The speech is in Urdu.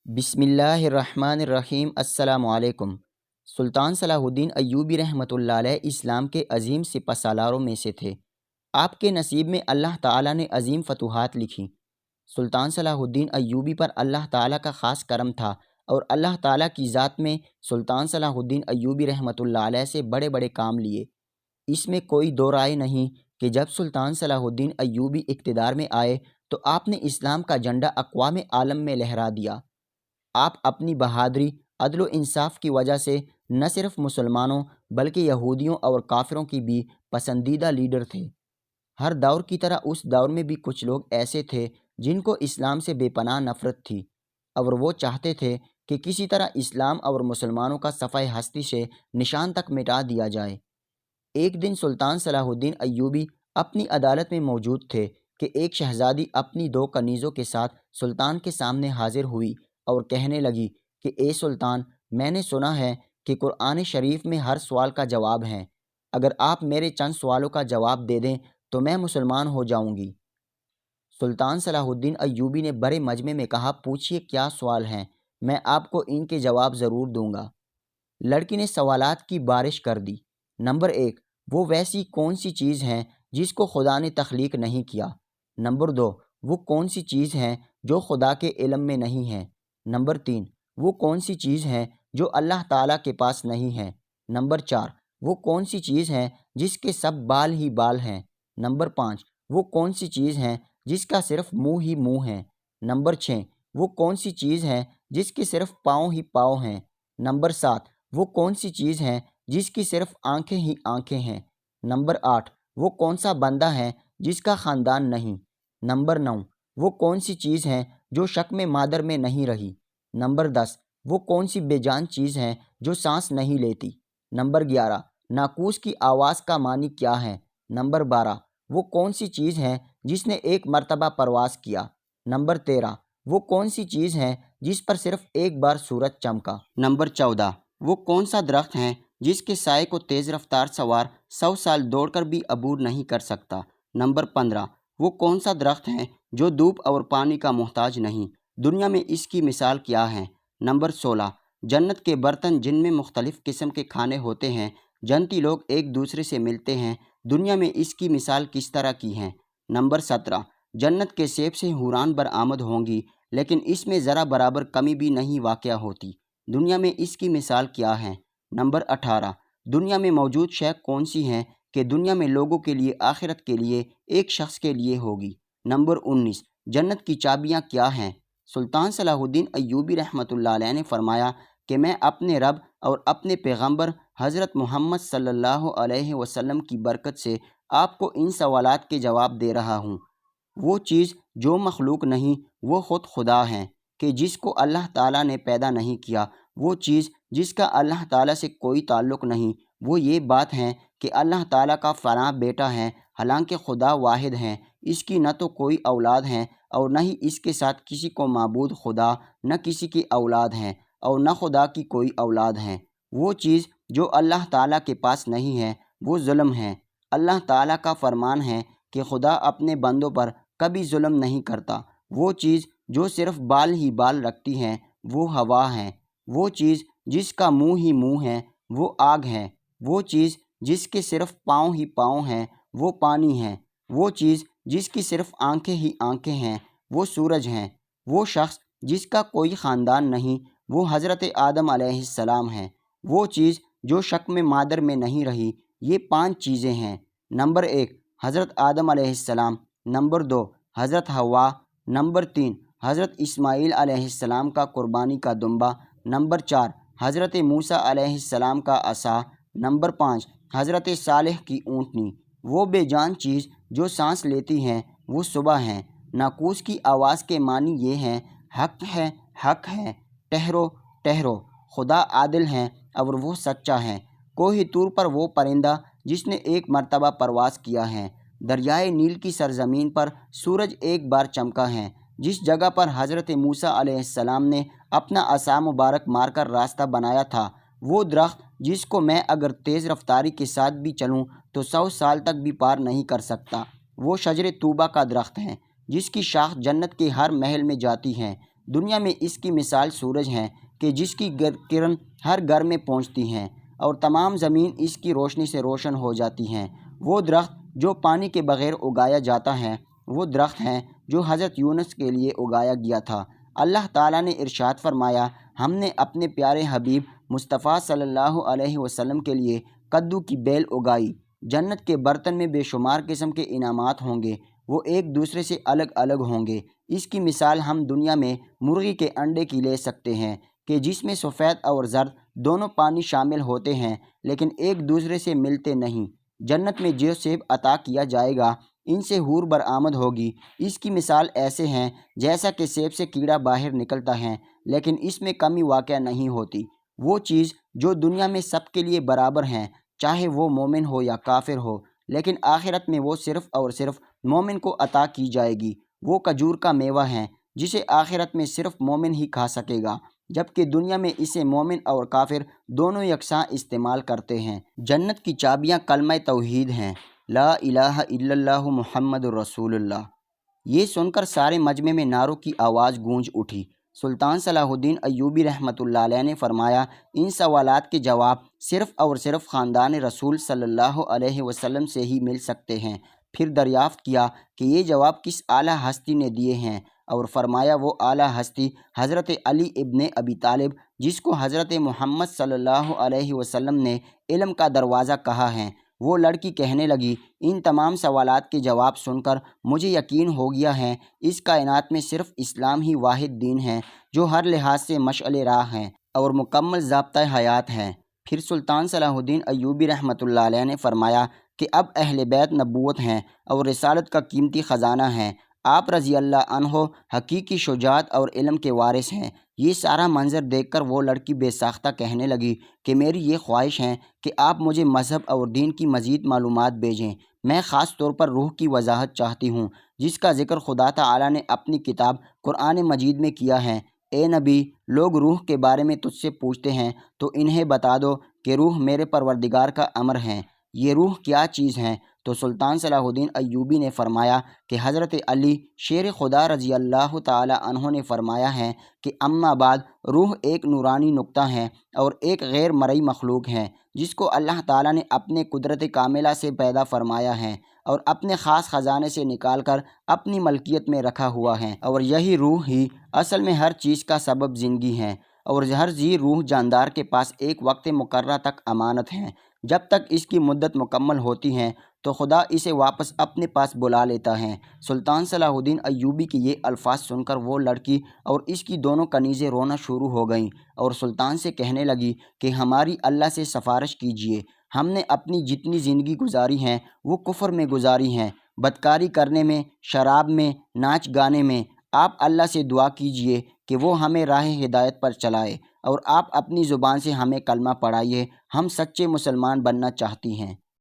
بسم اللہ الرحمن الرحیم۔ السلام علیکم۔ سلطان صلاح الدین ایوبی رحمۃ اللہ علیہ اسلام کے عظیم سپہ سالاروں میں سے تھے۔ آپ کے نصیب میں اللہ تعالیٰ نے عظیم فتوحات لکھی۔ سلطان صلاح الدین ایوبی پر اللہ تعالیٰ کا خاص کرم تھا اور اللہ تعالیٰ کی ذات میں سلطان صلاح الدین ایوبی رحمۃ اللہ علیہ سے بڑے بڑے کام لیے۔ اس میں کوئی دو رائے نہیں کہ جب سلطان صلاح الدین ایوبی اقتدار میں آئے تو آپ نے اسلام کا جھنڈا اقوام عالم میں لہرا دیا۔ آپ اپنی بہادری، عدل و انصاف کی وجہ سے نہ صرف مسلمانوں بلکہ یہودیوں اور کافروں کی بھی پسندیدہ لیڈر تھے۔ ہر دور کی طرح اس دور میں بھی کچھ لوگ ایسے تھے جن کو اسلام سے بے پناہ نفرت تھی اور وہ چاہتے تھے کہ کسی طرح اسلام اور مسلمانوں کا صفحہ ہستی سے نشان تک مٹا دیا جائے۔ ایک دن سلطان صلاح الدین ایوبی اپنی عدالت میں موجود تھے کہ ایک شہزادی اپنی دو کنیزوں کے ساتھ سلطان کے سامنے حاضر ہوئی اور کہنے لگی کہ اے سلطان، میں نے سنا ہے کہ قرآن شریف میں ہر سوال کا جواب ہے۔ اگر آپ میرے چند سوالوں کا جواب دے دیں تو میں مسلمان ہو جاؤں گی۔ سلطان صلاح الدین ایوبی نے بڑے مجمع میں کہا، پوچھئے کیا سوال ہیں، میں آپ کو ان کے جواب ضرور دوں گا۔ لڑکی نے سوالات کی بارش کر دی۔ نمبر 1، وہ ویسی کون سی چیز ہے جس کو خدا نے تخلیق نہیں کیا؟ نمبر 2، وہ کون سی چیز ہے جو خدا کے علم میں نہیں ہے؟ نمبر 3، وہ کون سی چیز ہے جو اللہ تعالیٰ کے پاس نہیں ہے؟ نمبر 4، وہ کون سی چیز ہے جس کے سب بال ہی بال ہیں؟ نمبر 5، وہ کون سی چیز ہے جس کا صرف منہ ہی منہ ہے؟ نمبر 6، وہ کون سی چیز ہے جس کے صرف پاؤں ہی پاؤں ہیں؟ نمبر 7، وہ کون سی چیز ہے جس کی صرف آنکھیں ہی آنکھیں ہیں؟ نمبر 8، وہ کون سا بندہ ہے جس کا خاندان نہیں؟ نمبر 9، وہ کون سی چیز ہے جو شک میں مادر میں نہیں رہی؟ نمبر 10، وہ کون سی بے جان چیز ہے جو سانس نہیں لیتی؟ نمبر 11، ناقوس کی آواز کا معنی کیا ہے؟ نمبر 12، وہ کون سی چیز ہے جس نے ایک مرتبہ پرواز کیا؟ نمبر 13، وہ کون سی چیز ہے جس پر صرف ایک بار سورج چمکا؟ نمبر 14، وہ کون سا درخت ہے جس کے سائے کو تیز رفتار سوار 100 سال دوڑ کر بھی عبور نہیں کر سکتا؟ نمبر 15، وہ کون سا درخت ہے جو دھوپ اور پانی کا محتاج نہیں؟ دنیا میں اس کی مثال کیا ہے؟ نمبر 16، جنت کے برتن جن میں مختلف قسم کے کھانے ہوتے ہیں، جنتی لوگ ایک دوسرے سے ملتے ہیں، دنیا میں اس کی مثال کس طرح کی ہے؟ نمبر 17، جنت کے سیب سے حوران برآمد ہوں گی لیکن اس میں ذرا برابر کمی بھی نہیں واقع ہوتی، دنیا میں اس کی مثال کیا ہے؟ نمبر 18، دنیا میں موجود شے کون سی ہیں کہ دنیا میں لوگوں کے لیے آخرت کے لیے ایک شخص کے لیے ہوگی؟ نمبر 19، جنت کی چابیاں کیا ہیں؟ سلطان صلاح الدین ایوبی رحمۃ اللہ علیہ نے فرمایا کہ میں اپنے رب اور اپنے پیغمبر حضرت محمد صلی اللہ علیہ وسلم کی برکت سے آپ کو ان سوالات کے جواب دے رہا ہوں۔ وہ چیز جو مخلوق نہیں وہ خود خدا ہے کہ جس کو اللہ تعالیٰ نے پیدا نہیں کیا، وہ چیز جس کا اللہ تعالیٰ سے کوئی تعلق نہیں، وہ یہ بات ہے کہ اللہ تعالیٰ کا فلاں بیٹا ہے، حالانکہ خدا واحد ہے، اس کی نہ تو کوئی اولاد ہے اور نہ ہی اس کے ساتھ کسی کو معبود خدا، نہ کسی کی اولاد ہے اور نہ خدا کی کوئی اولاد ہے۔ وہ چیز جو اللہ تعالیٰ کے پاس نہیں ہے وہ ظلم ہے۔ اللہ تعالیٰ کا فرمان ہے کہ خدا اپنے بندوں پر کبھی ظلم نہیں کرتا۔ وہ چیز جو صرف بال ہی بال رکھتی ہے وہ ہوا ہے۔ وہ چیز جس کا منہ ہی منہ ہے وہ آگ ہے۔ وہ چیز جس کے صرف پاؤں ہی پاؤں ہیں وہ پانی ہے۔ وہ چیز جس کی صرف آنکھیں ہی آنکھیں ہیں وہ سورج ہیں۔ وہ شخص جس کا کوئی خاندان نہیں وہ حضرت آدم علیہ السلام ہے۔ وہ چیز جو شک میں مادر میں نہیں رہی، یہ 5 چیزیں ہیں۔ نمبر 1، حضرت آدم علیہ السلام۔ نمبر 2، حضرت حوا۔ نمبر 3، حضرت اسماعیل علیہ السلام کا قربانی کا دمبا۔ نمبر 4، حضرت موسیٰ علیہ السلام کا عصا۔ نمبر 5، حضرت صالح کی اونٹنی۔ وہ بے جان چیز جو سانس لیتی ہے وہ صبح ہے۔ ناقوس کی آواز کے معنی یہ ہیں، حق ہے، حق ہے، ٹھہرو، ٹھہرو، خدا عادل ہے اور وہ سچا ہے۔ کوہ طور پر وہ پرندہ جس نے ایک مرتبہ پرواز کیا ہے۔ دریائے نیل کی سرزمین پر سورج ایک بار چمکا ہے۔ جس جگہ پر حضرت موسیٰ علیہ السلام نے اپنا عصا مبارک مار کر راستہ بنایا تھا، وہ درخت جس کو میں اگر تیز رفتاری کے ساتھ بھی چلوں تو 100 سال تک بھی پار نہیں کر سکتا، وہ شجر طوبہ کا درخت ہے جس کی شاخ جنت کے ہر محل میں جاتی ہے۔ دنیا میں اس کی مثال سورج ہے کہ جس کی کرن ہر گھر میں پہنچتی ہیں اور تمام زمین اس کی روشنی سے روشن ہو جاتی ہیں۔ وہ درخت جو پانی کے بغیر اگایا جاتا ہے وہ درخت ہیں جو حضرت یونس کے لیے اگایا گیا تھا۔ اللہ تعالیٰ نے ارشاد فرمایا، ہم نے اپنے پیارے حبیب مصطفیٰ صلی اللہ علیہ وسلم کے لیے کدو کی بیل اگائی۔ جنت کے برتن میں بے شمار قسم کے انعامات ہوں گے، وہ ایک دوسرے سے الگ الگ ہوں گے۔ اس کی مثال ہم دنیا میں مرغی کے انڈے کی لے سکتے ہیں کہ جس میں سفید اور زرد دونوں پانی شامل ہوتے ہیں لیکن ایک دوسرے سے ملتے نہیں۔ جنت میں جو سیب عطا کیا جائے گا ان سے حور برآمد ہوگی۔ اس کی مثال ایسے ہیں جیسا کہ سیب سے کیڑا باہر نکلتا ہے لیکن اس میں کمی واقع نہیں ہوتی۔ وہ چیز جو دنیا میں سب کے لیے برابر ہیں، چاہے وہ مومن ہو یا کافر ہو، لیکن آخرت میں وہ صرف اور صرف مومن کو عطا کی جائے گی۔ وہ کھجور کا میوہ ہے جسے آخرت میں صرف مومن ہی کھا سکے گا، جبکہ دنیا میں اسے مومن اور کافر دونوں یکساں استعمال کرتے ہیں۔ جنت کی چابیاں کلمہ توحید ہیں، لا الہ الا اللہ محمد رسول اللہ۔ یہ سن کر سارے مجمع میں نعروں کی آواز گونج اٹھی۔ سلطان صلاح الدین ایوبی رحمۃ اللہ علیہ نے فرمایا، ان سوالات کے جواب صرف اور صرف خاندان رسول صلی اللہ علیہ وسلم سے ہی مل سکتے ہیں۔ پھر دریافت کیا کہ یہ جواب کس اعلیٰ ہستی نے دیے ہیں، اور فرمایا وہ اعلیٰ ہستی حضرت علی ابن ابی طالب، جس کو حضرت محمد صلی اللہ علیہ وسلم نے علم کا دروازہ کہا ہے۔ وہ لڑکی کہنے لگی، ان تمام سوالات کے جواب سن کر مجھے یقین ہو گیا ہے اس کائنات میں صرف اسلام ہی واحد دین ہے جو ہر لحاظ سے مشعل راہ ہے اور مکمل ضابطۂ حیات ہے۔ پھر سلطان صلاح الدین ایوبی رحمۃ اللہ علیہ نے فرمایا کہ اب اہل بیت نبوت ہیں اور رسالت کا قیمتی خزانہ ہیں۔ آپ رضی اللہ عنہ حقیقی شجاعت اور علم کے وارث ہیں۔ یہ سارا منظر دیکھ کر وہ لڑکی بے ساختہ کہنے لگی کہ میری یہ خواہش ہے کہ آپ مجھے مذہب اور دین کی مزید معلومات بھیجیں۔ میں خاص طور پر روح کی وضاحت چاہتی ہوں جس کا ذکر خدا تعالیٰ نے اپنی کتاب قرآن مجید میں کیا ہے۔ اے نبی، لوگ روح کے بارے میں تجھ سے پوچھتے ہیں تو انہیں بتا دو کہ روح میرے پروردگار کا امر ہے۔ یہ روح کیا چیز ہے؟ تو سلطان صلاح الدین ایوبی نے فرمایا کہ حضرت علی شیر خدا رضی اللہ تعالی عنہ نے فرمایا ہے کہ اما بعد، روح ایک نورانی نقطہ ہے اور ایک غیر مرئی مخلوق ہے جس کو اللہ تعالیٰ نے اپنے قدرت کاملہ سے پیدا فرمایا ہے اور اپنے خاص خزانے سے نکال کر اپنی ملکیت میں رکھا ہوا ہے، اور یہی روح ہی اصل میں ہر چیز کا سبب زندگی ہے، اور ہر ذی روح جاندار کے پاس ایک وقت مقررہ تک امانت ہے۔ جب تک اس کی مدت مکمل ہوتی ہے تو خدا اسے واپس اپنے پاس بلا لیتا ہے۔ سلطان صلاح الدین ایوبی کی یہ الفاظ سن کر وہ لڑکی اور اس کی دونوں کنیزیں رونا شروع ہو گئیں اور سلطان سے کہنے لگی کہ ہماری اللہ سے سفارش کیجیے، ہم نے اپنی جتنی زندگی گزاری ہیں وہ کفر میں گزاری ہیں، بدکاری کرنے میں، شراب میں، ناچ گانے میں۔ آپ اللہ سے دعا کیجیے کہ وہ ہمیں راہ ہدایت پر چلائے، اور آپ اپنی زبان سے ہمیں کلمہ پڑھائیے، ہم سچے مسلمان بننا چاہتی ہیں۔